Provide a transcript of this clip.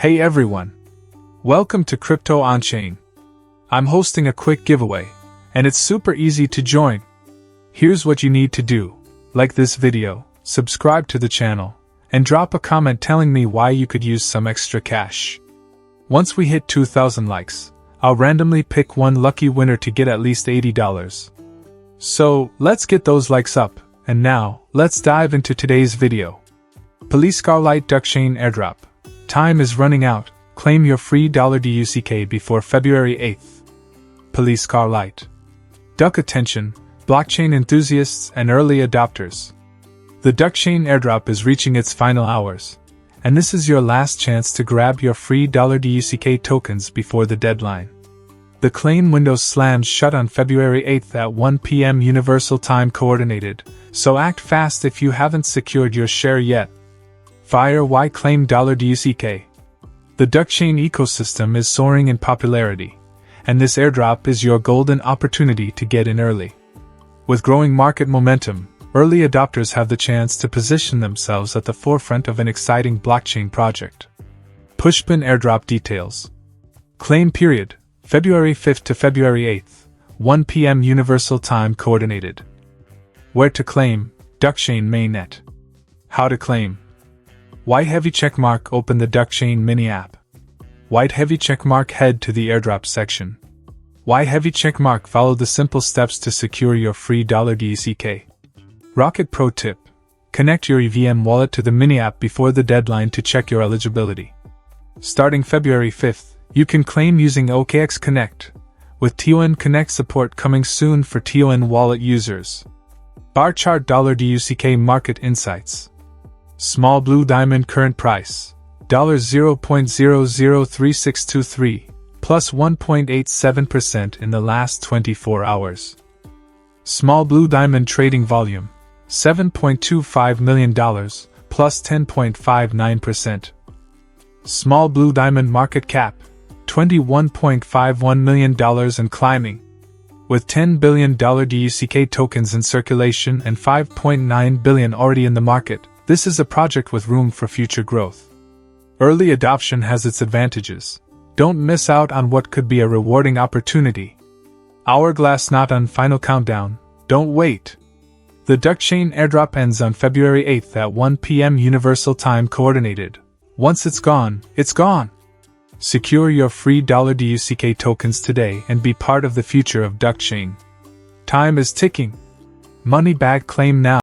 Hey everyone! Welcome to Crypto On-Chain. I'm hosting a quick giveaway, and it's super easy to join. Here's what you need to do. Like this video, subscribe to the channel, and drop a comment telling me why you could use some extra cash. Once we hit 2,000 likes, I'll randomly pick one lucky winner to get at least $80. So, let's get those likes up, and now, let's dive into today's video. Police Car Light Duckchain Airdrop. Time is running out. Claim your free $DUCK before February 8th. Police Car Light. Duck attention, blockchain enthusiasts and early adopters. The Duckchain Airdrop is reaching its final hours, and this is your last chance to grab your free $DUCK tokens before the deadline. The claim window slams shut on February 8th at 1 p.m. Universal Time Coordinated, so act fast if you haven't secured your share yet. Fire why claim $DUCK. The Duckchain ecosystem is soaring in popularity, and this airdrop is your golden opportunity to get in early. With growing market momentum, early adopters have the chance to position themselves at the forefront of an exciting blockchain project. Pushpin airdrop details. Claim period, February 5th to February 8th, 1 p.m. Universal Time Coordinated. Where to claim, Duckchain Mainnet. How to claim. White heavy checkmark open the Duckchain mini app. White heavy checkmark head to the airdrop section. White heavy checkmark follow the simple steps to secure your free $DUCK. Rocket Pro tip. Connect your EVM wallet to the mini app before the deadline to check your eligibility. Starting February 5th, you can claim using OKX Connect, with TON Connect support coming soon for TON wallet users. Bar chart $DUCK market insights. Small blue diamond current price, $0.003623, plus 1.87% in the last 24 hours. Small blue diamond trading volume, $7.25 million, plus 10.59%. Small blue diamond market cap, $21.51 million and climbing. With $10 billion DUCK tokens in circulation and $5.9 billion already in the market, this is a project with room for future growth. Early adoption has its advantages. Don't miss out on what could be a rewarding opportunity. Hourglass not on final countdown. Don't wait. The Duckchain airdrop ends on February 8th at 1 p.m. Universal Time Coordinated. Once it's gone, it's gone. Secure your free $DUCK tokens today and be part of the future of Duckchain. Time is ticking. Money bag claim now.